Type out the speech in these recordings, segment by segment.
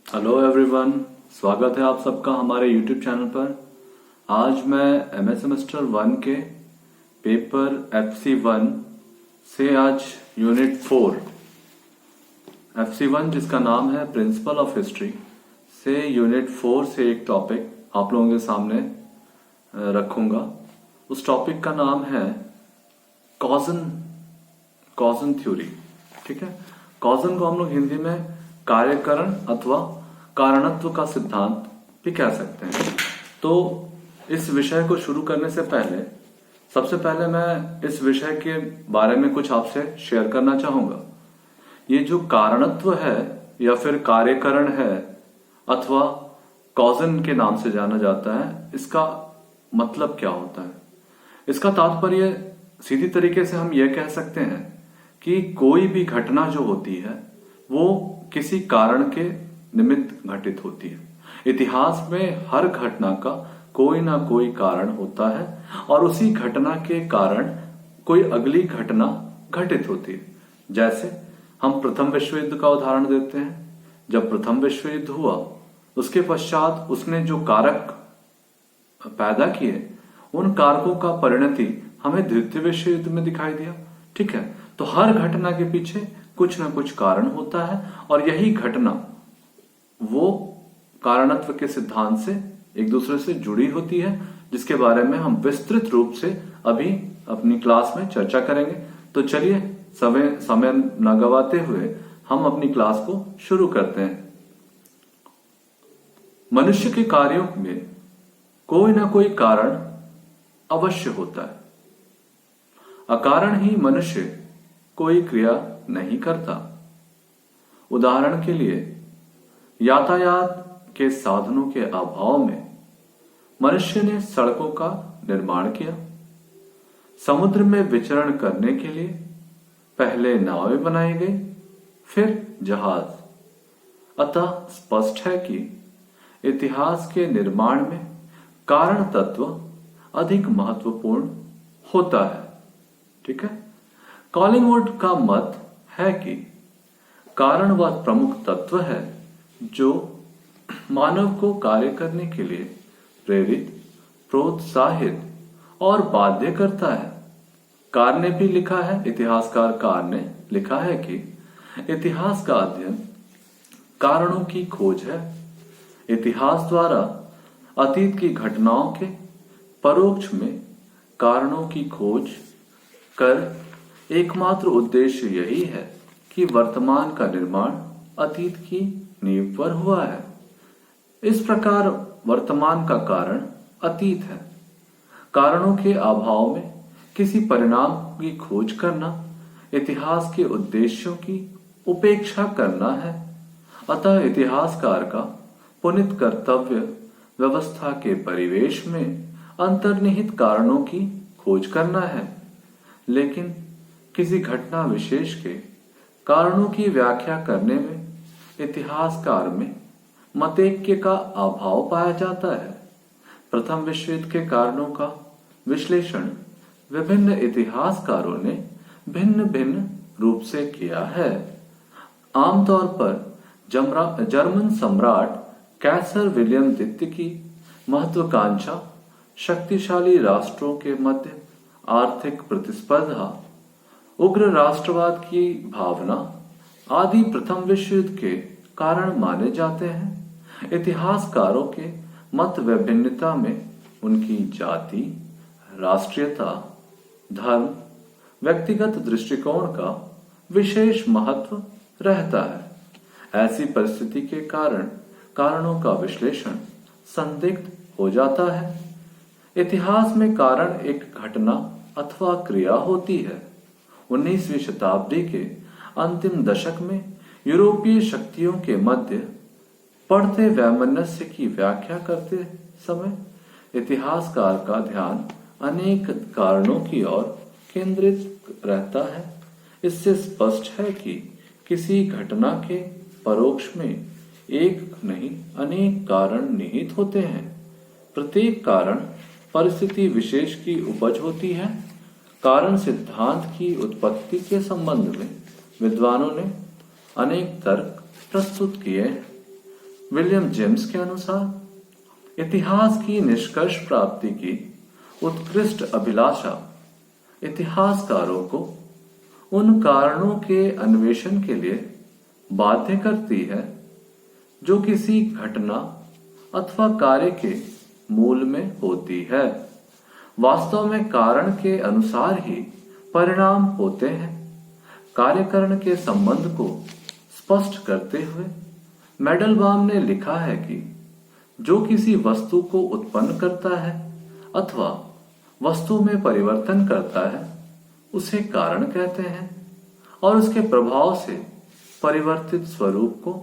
Hello everyone, स्वागत है आप सबका हमारे यूट्यूब चैनल पर। आज मैं एमए सेमेस्टर 1 के पेपर FC1 से आज यूनिट 4 FC1 जिसका नाम है प्रिंसिपल ऑफ हिस्ट्री से यूनिट 4 से एक टॉपिक आप लोगों के सामने रखूंगा। उस टॉपिक का नाम है कॉजन थ्योरी। ठीक है, कॉजन को हम लोग हिंदी में कार्यकरण अथवा कारणत्व का सिद्धांत भी कह सकते हैं। तो इस विषय को शुरू करने से पहले सबसे पहले मैं इस विषय के बारे में कुछ आपसे शेयर करना चाहूंगा। ये जो कारणत्व है या फिर कार्यकरण है अथवा कॉजन के नाम से जाना जाता है, इसका मतलब क्या होता है? इसका तात्पर्य सीधी तरीके से हम यह कह सकते हैं कि कोई भी घटना जो होती है वो किसी कारण के निमित्त घटित होती है। इतिहास में हर घटना का कोई ना कोई कारण होता है और उसी घटना के कारण कोई अगली घटना घटित होती है। जैसे हम प्रथम विश्व युद्ध का उदाहरण देते हैं। जब प्रथम विश्व युद्ध हुआ उसके पश्चात उसने जो कारक पैदा किए, उन कारकों का परिणति हमें द्वितीय विश्व युद्ध में दिखाई दिया। ठीक है, तो हर घटना के पीछे कुछ ना कुछ कारण होता है और यही घटना वो कारणत्व के सिद्धांत से एक दूसरे से जुड़ी होती है, जिसके बारे में हम विस्तृत रूप से अभी अपनी क्लास में चर्चा करेंगे। तो चलिए समय न गवाते हुए हम अपनी क्लास को शुरू करते हैं। मनुष्य के कार्यों में कोई ना कोई कारण अवश्य होता है। अकारण ही मनुष्य कोई क्रिया नहीं करता। उदाहरण के लिए यातायात के साधनों के अभाव में मनुष्य ने सड़कों का निर्माण किया। समुद्र में विचरण करने के लिए पहले नावें बनाई गई, फिर जहाज। अतः स्पष्ट है कि इतिहास के निर्माण में कारण तत्व अधिक महत्वपूर्ण होता है। ठीक है, कॉलिंगवुड का मत है कि कारण वह प्रमुख तत्व है जो मानव को कार्य करने के लिए प्रेरित, प्रोत्साहित और बाध्य करता है। कार ने भी लिखा है, इतिहासकार कार ने लिखा है कि इतिहास का अध्ययन कारणों की खोज है। इतिहास द्वारा अतीत की घटनाओं के परोक्ष में कारणों की खोज कर एकमात्र उद्देश्य यही है कि वर्तमान का निर्माण अतीत की नींव पर हुआ है। इस प्रकार वर्तमान का कारण अतीत है। कारणों के अभाव में किसी परिणाम की खोज करना इतिहास के उद्देश्यों की उपेक्षा करना है। अतः इतिहासकार का पुनीत कर्तव्य व्यवस्था के परिवेश में अंतर्निहित कारणों की खोज करना है। लेकिन किसी घटना विशेष के कारणों की व्याख्या करने में इतिहासकार में मतैक्य का अभाव पाया जाता है। प्रथम विश्व युद्ध के कारणों का विश्लेषण विभिन्न इतिहासकारों ने भिन्न भिन्न रूप से किया है। आमतौर पर जर्मन सम्राट कैसर विलियम द्वितीय की महत्वाकांक्षा, शक्तिशाली राष्ट्रों के मध्य आर्थिक प्रतिस्पर्धा, उग्र राष्ट्रवाद की भावना आदि प्रथम विश्व युद्ध के कारण माने जाते हैं। इतिहासकारों के मत विभिन्नता में उनकी जाति, राष्ट्रीयता, धर्म, व्यक्तिगत दृष्टिकोण का विशेष महत्व रहता है। ऐसी परिस्थिति के कारण कारणों का विश्लेषण संदिग्ध हो जाता है। इतिहास में कारण एक घटना अथवा क्रिया होती है। 19वीं शताब्दी के अंतिम दशक में यूरोपीय शक्तियों के मध्य बढ़ते वैमनस्य की व्याख्या करते समय इतिहासकार का ध्यान अनेक कारणों की ओर केंद्रित रहता है। इससे स्पष्ट है कि किसी घटना के परोक्ष में एक नहीं अनेक कारण निहित होते हैं। प्रत्येक कारण परिस्थिति विशेष की उपज होती है। कारण सिद्धांत की उत्पत्ति के संबंध में विद्वानों ने अनेक तर्क प्रस्तुत किए हैं। विलियम जेम्स के अनुसार इतिहास की निष्कर्ष प्राप्ति की उत्कृष्ट अभिलाषा इतिहासकारों को उन कारणों के अन्वेषण के लिए बाध्य करती है जो किसी घटना अथवा कार्य के मूल में होती है। वास्तव में कारण के अनुसार ही परिणाम होते हैं। कार्यकरण के संबंध को स्पष्ट करते हुए मैडलबाम ने लिखा है कि जो किसी वस्तु को उत्पन्न करता है अथवा वस्तु में परिवर्तन करता है उसे कारण कहते हैं और उसके प्रभाव से परिवर्तित स्वरूप को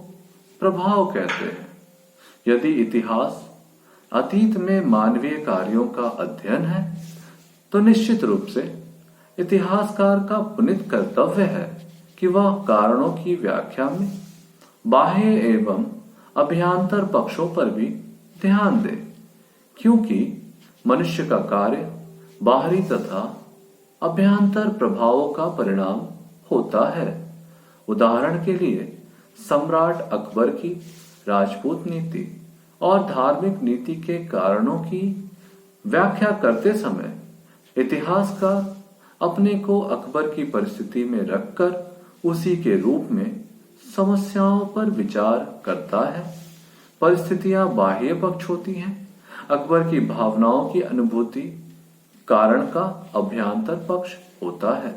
प्रभाव कहते हैं। यदि इतिहास अतीत में मानवीय कार्यों का अध्ययन है तो निश्चित रूप से इतिहासकार का पुनीत कर्तव्य है कि वह कारणों की व्याख्या में बाह्य एवं अभ्यंतर पक्षों पर भी ध्यान दे, क्योंकि मनुष्य का कार्य बाहरी तथा अभ्यंतर प्रभावों का परिणाम होता है। उदाहरण के लिए सम्राट अकबर की राजपूत नीति और धार्मिक नीति के कारणों की व्याख्या करते समय इतिहासकार अपने को अकबर की परिस्थिति में रखकर उसी के रूप में समस्याओं पर विचार करता है। परिस्थितियां बाह्य पक्ष होती हैं। अकबर की भावनाओं की अनुभूति कारण का अभ्यंतर पक्ष होता है।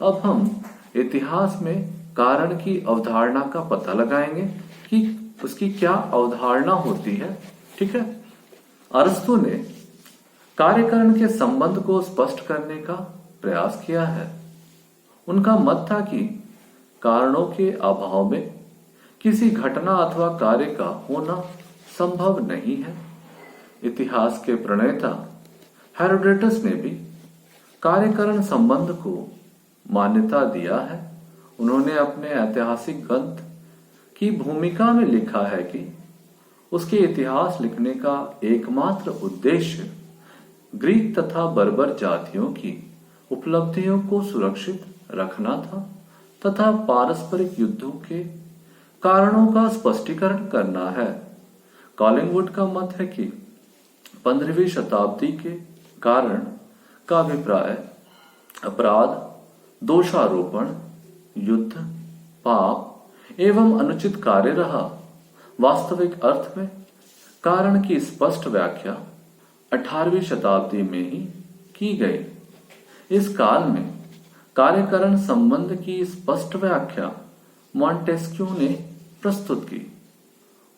अब हम इतिहास में कारण की अवधारणा का पता लगाएंगे कि उसकी क्या अवधारणा होती है। ठीक है, अरस्तु ने कार्यकरण के संबंध को स्पष्ट करने का प्रयास किया है। उनका मत था कि कारणों के अभाव में किसी घटना अथवा कार्य का होना संभव नहीं है। इतिहास के प्रणेता हेरोडोटस ने भी कार्यकरण संबंध को मान्यता दिया है। उन्होंने अपने ऐतिहासिक ग्रंथ की भूमिका में लिखा है कि उसके इतिहास लिखने का एकमात्र उद्देश्य ग्रीक तथा बर्बर जातियों की उपलब्धियों को सुरक्षित रखना था तथा पारस्परिक युद्धों के कारणों का स्पष्टीकरण करना है। कॉलिंगवुड का मत है कि 15वीं शताब्दी के कारण का अभिप्राय अपराध, दोषारोपण, युद्ध, पाप एवं अनुचित कार्य रहा। वास्तविक अर्थ में कारण की स्पष्ट व्याख्या 18वीं शताब्दी में ही की गई। इस काल में कार्यकरण संबंध की स्पष्ट व्याख्या मॉन्टेस्क्यू ने प्रस्तुत की।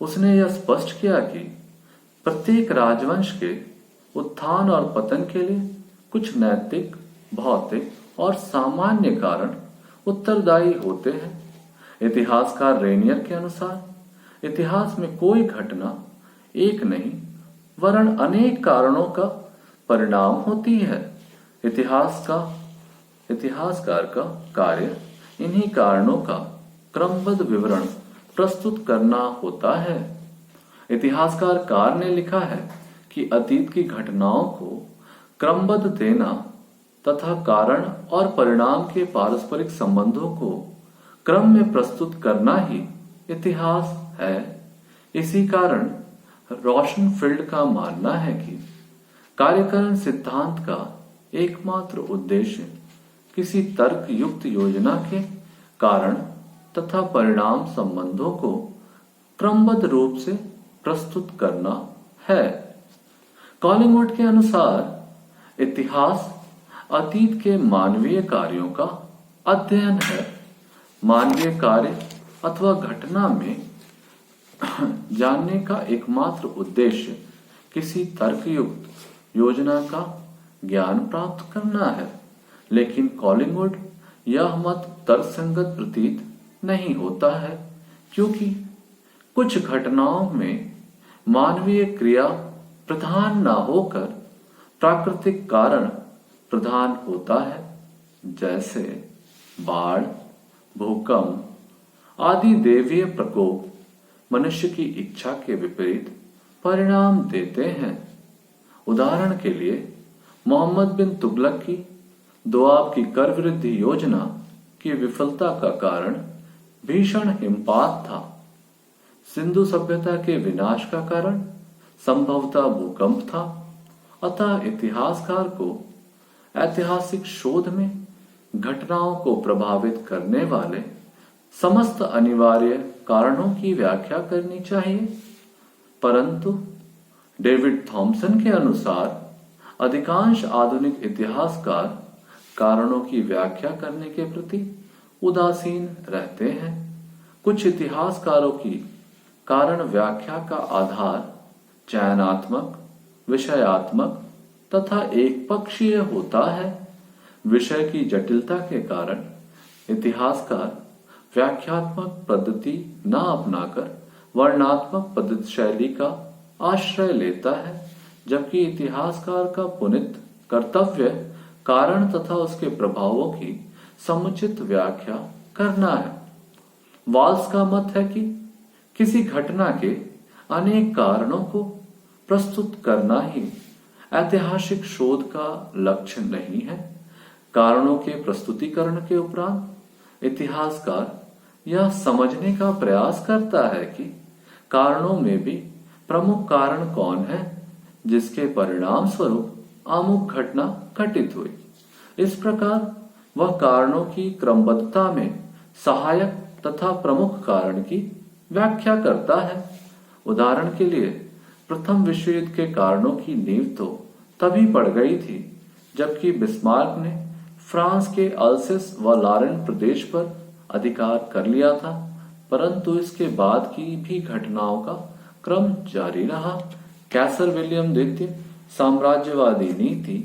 उसने यह स्पष्ट किया कि प्रत्येक राजवंश के उत्थान और पतन के लिए कुछ नैतिक, भौतिक और सामान्य कारण उत्तरदायी होते हैं। इतिहासकार रेनियर के अनुसार इतिहास में कोई घटना एक नहीं वरन अनेक कारणों का परिणाम होती है। इतिहासकार का कार्य इन्हीं कारणों का क्रमबद्ध विवरण प्रस्तुत करना होता है। इतिहासकार कार ने लिखा है कि अतीत की घटनाओं को क्रमबद्ध देना तथा कारण और परिणाम के पारस्परिक संबंधों को क्रम में प्रस्तुत करना ही इतिहास है। इसी कारण रोशनफील्ड का मानना है कि कार्यकरण सिद्धांत का एकमात्र उद्देश्य किसी तर्क युक्त योजना के कारण तथा परिणाम संबंधों को क्रमबद्ध रूप से प्रस्तुत करना है। कॉलिंगवुड के अनुसार इतिहास अतीत के मानवीय कार्यों का अध्ययन है। मानवीय कार्य अथवा घटना में जानने का एकमात्र उद्देश्य किसी तर्कयुक्त योजना का ज्ञान प्राप्त करना है। लेकिन कॉलिंगवुड यह मत तर्कसंगत प्रतीत नहीं होता है, क्योंकि कुछ घटनाओं में मानवीय क्रिया प्रधान न होकर प्राकृतिक कारण प्रधान होता है, जैसे बाढ़, भूकंप आदि दैवीय प्रकोप मनुष्य की इच्छा के विपरीत परिणाम देते हैं। उदाहरण के लिए मोहम्मद बिन तुगलक की दोआब की कर वृद्धि योजना की विफलता का कारण भीषण हिमपात था। सिंधु सभ्यता के विनाश का कारण संभवतः भूकंप था। अतः इतिहासकार को ऐतिहासिक शोध में घटनाओं को प्रभावित करने वाले समस्त अनिवार्य कारणों की व्याख्या करनी चाहिए। परंतु डेविड थॉमसन के अनुसार अधिकांश आधुनिक इतिहासकार कारणों की व्याख्या करने के प्रति उदासीन रहते हैं। कुछ इतिहासकारों की कारण व्याख्या का आधार चयनात्मक, विषयात्मक तथा एकपक्षीय होता है। विषय की जटिलता के कारण इतिहासकार व्याख्यात्मक पद्धति न अपनाकर वर्णनात्मक पद्धति शैली का आश्रय लेता है, जबकि इतिहासकार का पुनित कर्तव्य कारण तथा उसके प्रभावों की समुचित व्याख्या करना है। वाल्स का मत है कि किसी घटना के अनेक कारणों को प्रस्तुत करना ही ऐतिहासिक शोध का लक्ष्य नहीं है। कारणों के प्रस्तुतिकरण के उपरांत इतिहासकार यह समझने का प्रयास करता है कि कारणों में भी प्रमुख कारण कौन है जिसके परिणाम स्वरूप अमुक घटना घटित हुई। इस प्रकार वह कारणों की क्रमबद्धता में सहायक तथा प्रमुख कारण की व्याख्या करता है। उदाहरण के लिए प्रथम विश्व युद्ध के कारणों की नींव तो तभी पड़ गई थी जबकि बिस्मार्क ने फ्रांस के अल्सेस व लॉरेन प्रदेश पर अधिकार कर लिया था, परंतु इसके बाद की भी घटनाओं का क्रम जारी रहा। कैसर विलियम द्वितीय साम्राज्यवादी नीति,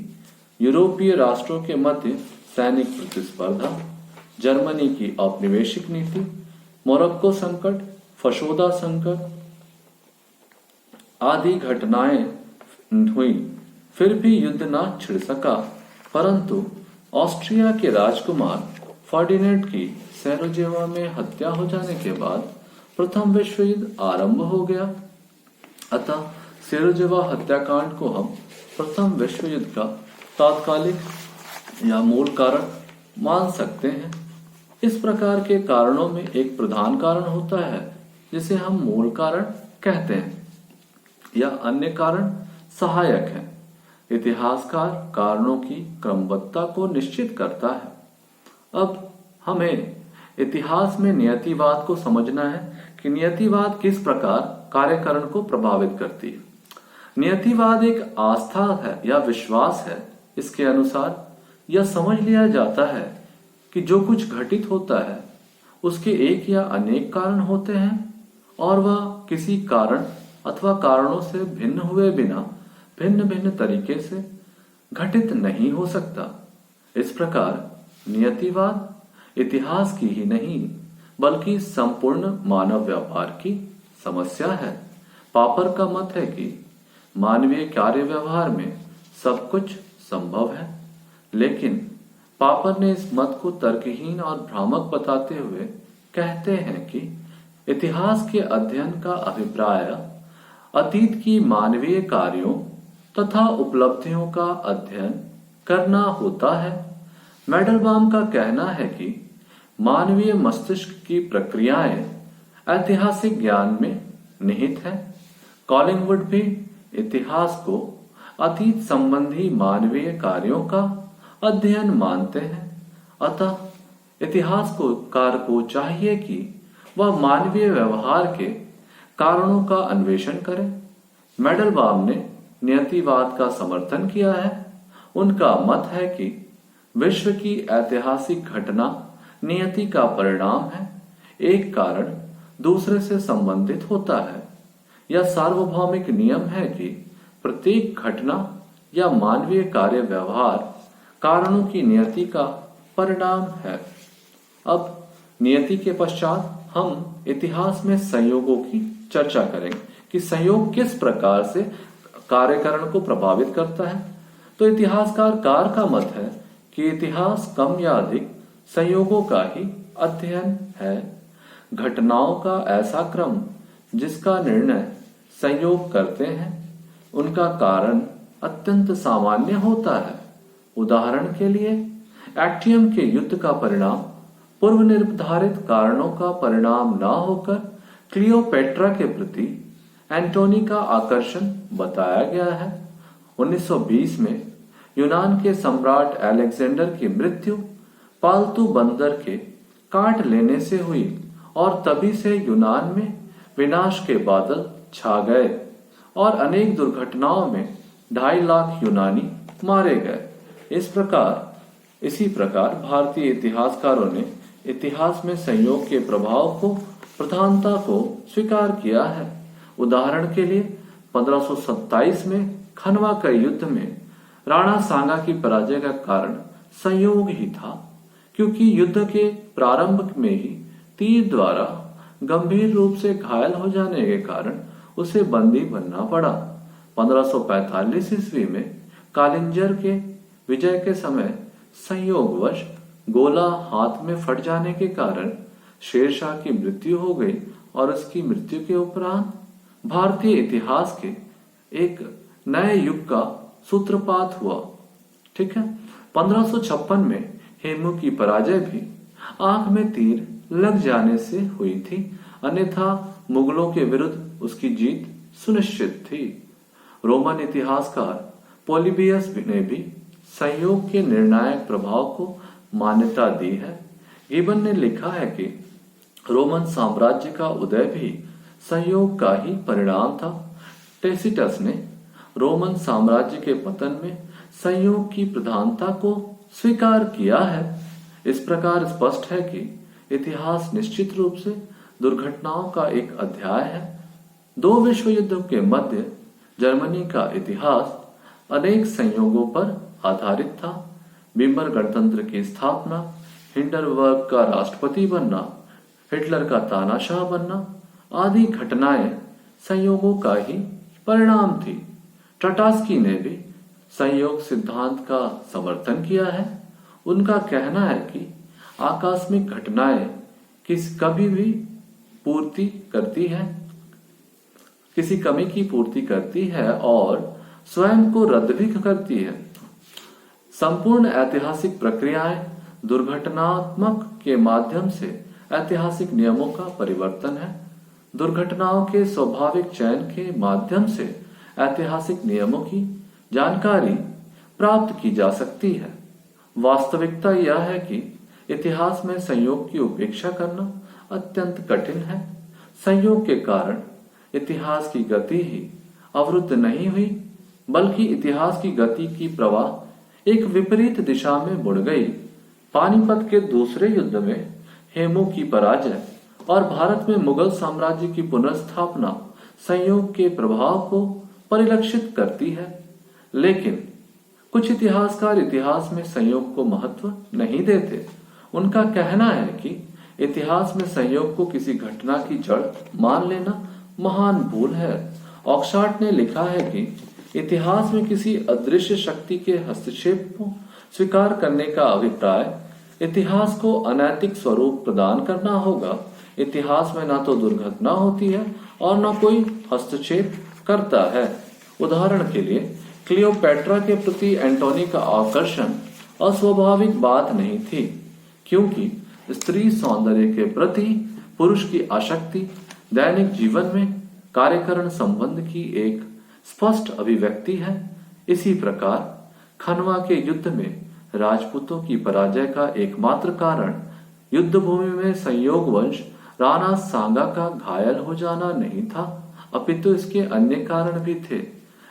यूरोपीय राष्ट्रों के मध्य सैनिक प्रतिस्पर्धा, जर्मनी की औपनिवेशिक नीति, मोरक्को संकट, फशोदा संकट आदि घटनाएं हुई, फिर भी युद्ध न छिड़ सका। परंतु ऑस्ट्रिया के राजकुमार फर्डिनेंड की सैराजेवो में हत्या हो जाने के बाद प्रथम विश्व युद्ध आरंभ हो गया। अतः सैराजेवो हत्याकांड को हम प्रथम विश्व युद्ध का तात्कालिक या मूल कारण मान सकते हैं। इस प्रकार के कारणों में एक प्रधान कारण होता है जिसे हम मूल कारण कहते हैं, या अन्य कारण सहायक है। इतिहासकार कारणों की क्रमबद्धता को निश्चित करता है। अब हमें इतिहास में नियतिवाद को समझना है कि नियतिवाद किस प्रकार कार्यकरण को प्रभावित करती है। नियतिवाद एक आस्था है या विश्वास है। इसके अनुसार यह समझ लिया जाता है कि जो कुछ घटित होता है उसके एक या अनेक कारण होते हैं और वह किसी कारण अथवा कारणों से भिन्न हुए बिना भिन्न भिन्न तरीके से घटित नहीं हो सकता। इस प्रकार नियतिवाद इतिहास की ही नहीं बल्कि संपूर्ण मानव व्यवहार की समस्या है। पापर का मत है कि मानवीय कार्य व्यवहार में सब कुछ संभव है, लेकिन पापर ने इस मत को तर्कहीन और भ्रामक बताते हुए कहते हैं कि इतिहास के अध्ययन का अभिप्राय अतीत की मानवीय कार्यों तथा उपलब्धियों का अध्ययन करना होता है। मैडलबाम का कहना है कि मानवीय मस्तिष्क की प्रक्रियाएं ऐतिहासिक ज्ञान में निहित है। कॉलिंगवुड भी इतिहास को अतीत संबंधी मानवीय कार्यों का अध्ययन मानते हैं। अतः इतिहासकार को चाहिए कि वह मानवीय व्यवहार के कारणों का अन्वेषण करे। मैडलबाम ने नियतिवाद का समर्थन किया है। उनका मत है कि विश्व की ऐतिहासिक घटना नियति का परिणाम है। एक कारण दूसरे से संबंधित होता है। यह सार्वभौमिक नियम है कि प्रत्येक घटना या मानवीय कार्य व्यवहार कारणों की नियति का परिणाम है। अब नियति के पश्चात हम इतिहास में संयोगों की चर्चा करेंगे कि संयोग किस प्रकार से कार्यकरण को प्रभावित करता है। तो इतिहासकार का मत है कि इतिहास कम या अधिक संयोगों का ही अध्ययन है। घटनाओं का ऐसा क्रम जिसका निर्णय संयोग करते हैं, उनका कारण अत्यंत सामान्य होता है। उदाहरण के लिए एक्टियम के युद्ध का परिणाम पूर्व निर्धारित कारणों का परिणाम न होकर क्लियोपेट्रा के प्रति एंटोनी का आकर्षण बताया गया है। 1920 में यूनान के सम्राट अलेक्जेंडर की मृत्यु पालतू बंदर के काट लेने से हुई और तभी से यूनान में विनाश के बादल छा गए और अनेक दुर्घटनाओं में 2.5 लाख यूनानी मारे गए। इसी प्रकार भारतीय इतिहासकारों ने इतिहास में संयोग के प्रभाव को प्रधानता को स्वीकार किया है। उदाहरण के लिए 1527 में खनवा के युद्ध में राणा सांगा की पराजय का कारण संयोग ही था, क्योंकि युद्ध के प्रारंभ में ही तीर द्वारा गंभीर रूप से घायल हो जाने के कारण उसे बंदी बनना पड़ा। 1545 ईस्वी में कालिंजर के विजय के समय संयोगवश गोला हाथ में फट जाने के कारण शेरशाह की मृत्यु हो गई और उसकी मृत्यु के उपरांत भारतीय इतिहास के एक नए युग का सूत्रपात हुआ। ठीक है। 1556 में हेमू की पराजय भी आंख में तीर लग जाने से हुई थी, अन्यथा मुगलों के विरुद्ध उसकी जीत सुनिश्चित थी। रोमन इतिहासकार पोलिबियस ने भी संयोग के निर्णायक प्रभाव को मान्यता दी है। गिबन ने लिखा है कि रोमन साम्राज्य का उदय भी संयोग का ही परिणाम था। टेसिटस ने रोमन साम्राज्य के पतन में संयोग की प्रधानता को स्वीकार किया है। इस प्रकार स्पष्ट है कि इतिहास निश्चित रूप से दुर्घटनाओं का एक अध्याय है। 2 विश्व युद्धों के मध्य जर्मनी का इतिहास अनेक संयोगों पर आधारित था। बीमर गणतंत्र की स्थापना, हिंडरबर्ग का राष्ट्रपति बनना, हिटलर का तानाशाह बनना आदि घटनाएं संयोगों का ही परिणाम थी। ट्रटास्की ने भी संयोग सिद्धांत का समर्थन किया है। उनका कहना है कि आकस्मिक घटनाएं कभी भी पूर्ति करती है, किसी कमी की पूर्ति करती है और स्वयं को रद्द भी करती है। संपूर्ण ऐतिहासिक प्रक्रियाएं दुर्घटनात्मक के माध्यम से ऐतिहासिक नियमों का परिवर्तन है। दुर्घटनाओं के स्वाभाविक चयन के माध्यम से ऐतिहासिक नियमों की जानकारी प्राप्त की जा सकती है। वास्तविकता यह है कि इतिहास में संयोग की उपेक्षा करना अत्यंत कठिन है। संयोग के कारण इतिहास की गति ही अवरुद्ध नहीं हुई, बल्कि इतिहास की गति की प्रवाह एक विपरीत दिशा में मुड़ गई। पानीपत के दूसरे युद्ध में हेमू की पराजय और भारत में मुगल साम्राज्य की पुनर्स्थापना संयोग के प्रभाव को परिलक्षित करती है। लेकिन कुछ इतिहासकार इतिहास में संयोग को महत्व नहीं देते। उनका कहना है कि इतिहास में संयोग को किसी घटना की जड़ मान लेना महान भूल है। ऑक्सफोर्ड ने लिखा है कि इतिहास में किसी अदृश्य शक्ति के हस्तक्षेप को स्वीकार करने का अभिप्राय इतिहास को अनैतिक स्वरूप प्रदान करना होगा। इतिहास में ना तो दुर्घटना होती है और न कोई हस्तक्षेप करता है। उदाहरण के लिए क्लियोपेट्रा के प्रति एंटोनी का आकर्षण अस्वाभाविक बात नहीं थी, क्योंकि स्त्री सौंदर्य के प्रति पुरुष की आसक्ति दैनिक जीवन में कार्यकरण संबंध की एक स्पष्ट अभिव्यक्ति है। इसी प्रकार खनवा के युद्ध में राजपूतों की पराजय का एकमात्र कारण युद्ध भूमि में संयोगवश राणा सांगा का घायल हो जाना नहीं था, अपितु इसके अन्य कारण भी थे।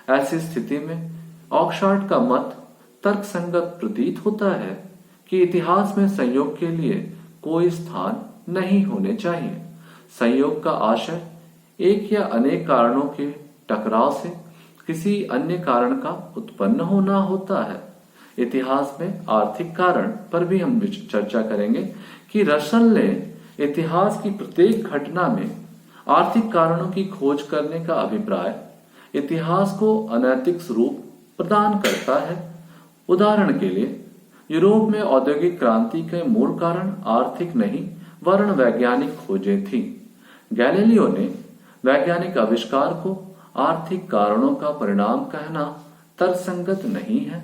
ऐसी स्थिति में ऑक्सफोर्ड का मत तर्कसंगत प्रतीत होता है कि इतिहास में संयोग के लिए कोई स्थान नहीं होने चाहिए। संयोग का आशय एक या अनेक कारणों के टकराव से किसी अन्य कारण का उत्पन्न होना होता है। इतिहास में आर्थिक कारण पर भी हम चर्चा करेंगे कि रसल ने इतिहास की प्रत्येक घटना में आर्थिक कारणों की खोज करने का अभिप्राय इतिहास को अनैतिक स्वरूप प्रदान करता है। उदाहरण के लिए यूरोप में औद्योगिक क्रांति के मूल कारण आर्थिक नहीं वर्ण वैज्ञानिक खोजें थी। गैलीलियो ने वैज्ञानिक आविष्कार को आर्थिक कारणों का परिणाम कहना तर्कसंगत नहीं है।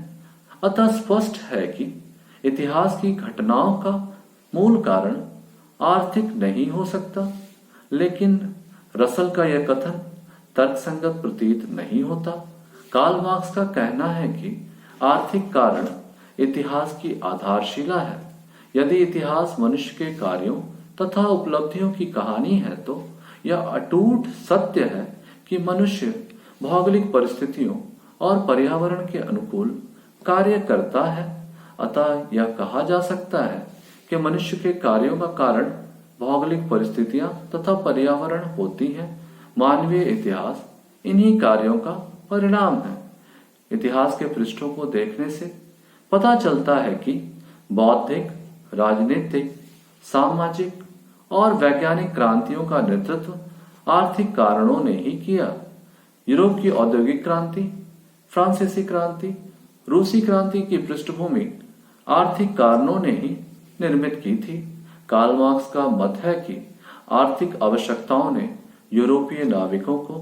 अतः स्पष्ट है कि इतिहास की घटनाओं का मूल कारण आर्थिक नहीं हो सकता, लेकिन रसल का यह कथन तर्कसंगत प्रतीत नहीं होता। कार्ल मार्क्स का कहना है कि आर्थिक कारण इतिहास की आधारशिला है। यदि इतिहास मनुष्य के कार्यों तथा उपलब्धियों की कहानी है तो यह अटूट सत्य है कि मनुष्य भौगोलिक परिस्थितियों और पर्यावरण के अनुकूल कार्य करता है। अतः यह कहा जा सकता है कि मनुष्य के कार्यों का कारण भौगोलिक परिस्थितियां तथा पर्यावरण होती हैं। मानवीय इतिहास इन्हीं कार्यों का परिणाम है। इतिहास के पृष्ठों को देखने से पता चलता है कि बौद्धिक, राजनीतिक, सामाजिक और वैज्ञानिक क्रांतियों का नेतृत्व आर्थिक कारणों ने ही किया। यूरोप की औद्योगिक क्रांति, फ्रांसीसी क्रांति, रूसी क्रांति की पृष्ठभूमि आर्थिक कारणों ने ही निर्मित की थी। कार्ल मार्क्स का मत है कि आर्थिक आवश्यकताओं ने यूरोपीय नाविकों को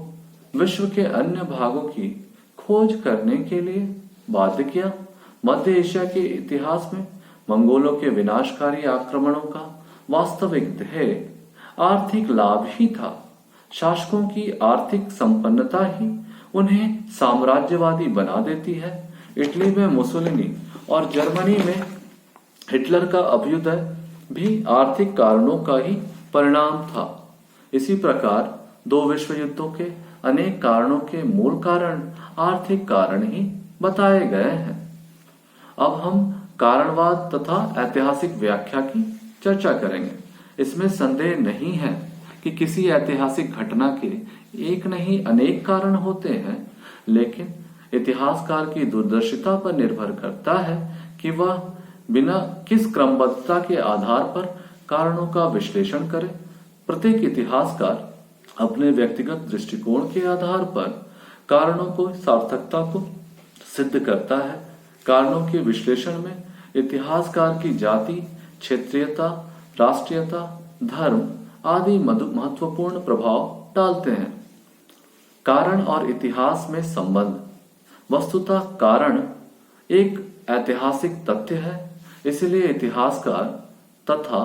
विश्व के अन्य भागों की खोज करने के लिए बाध्य किया। मध्य एशिया के इतिहास में मंगोलों के विनाशकारी आक्रमणों का वास्तविक ध्येय आर्थिक लाभ ही था। शासकों की आर्थिक संपन्नता ही उन्हें साम्राज्यवादी बना देती है। इटली में मुसोलिनी और जर्मनी में हिटलर का अभ्युदय भी आर्थिक कारणों का ही परिणाम था। इसी प्रकार दो विश्व युद्धों के अनेक कारणों के मूल कारण आर्थिक कारण ही बताए गए हैं। अब हम कारणवाद तथा ऐतिहासिक व्याख्या की चर्चा करेंगे। इसमें संदेह नहीं है कि किसी ऐतिहासिक घटना के एक नहीं अनेक कारण होते हैं, लेकिन इतिहासकार की दूरदर्शिता पर निर्भर करता है कि वह बिना किस क्रमबद्धता के आधार पर कारणों का विश्लेषण करे। प्रत्येक इतिहासकार अपने व्यक्तिगत दृष्टिकोण के आधार पर कारणों को सार्थकता को सिद्ध करता है। कारणों के विश्लेषण में इतिहासकार की जाति, क्षेत्रीयता, राष्ट्रीयता, धर्म आदि महत्वपूर्ण प्रभाव डालते हैं। कारण और इतिहास में संबंध। वस्तुतः कारण एक ऐतिहासिक तथ्य है, इसलिए इतिहासकार तथा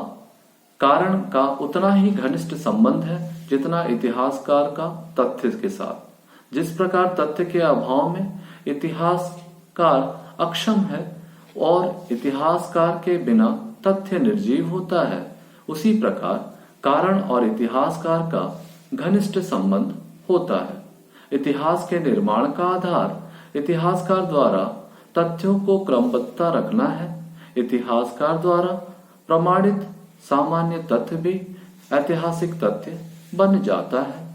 कारण का उतना ही घनिष्ठ संबंध है जितना इतिहासकार का तथ्य के साथ। जिस प्रकार तथ्य के अभाव में इतिहासकार अक्षम है और इतिहासकार के बिना तथ्य निर्जीव होता है, उसी प्रकार कारण और इतिहासकार का घनिष्ठ संबंध होता है। इतिहास के निर्माण का आधार इतिहासकार द्वारा तथ्यों को क्रमबद्धता रखना है। इतिहासकार द्वारा प्रमाणित सामान्य तथ्य भी ऐतिहासिक तथ्य बन जाता है।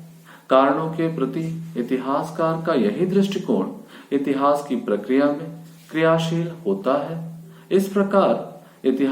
कारणों के प्रति इतिहासकार का यही दृष्टिकोण इतिहास की प्रक्रिया में क्रियाशील होता है। इस प्रकार इतिहास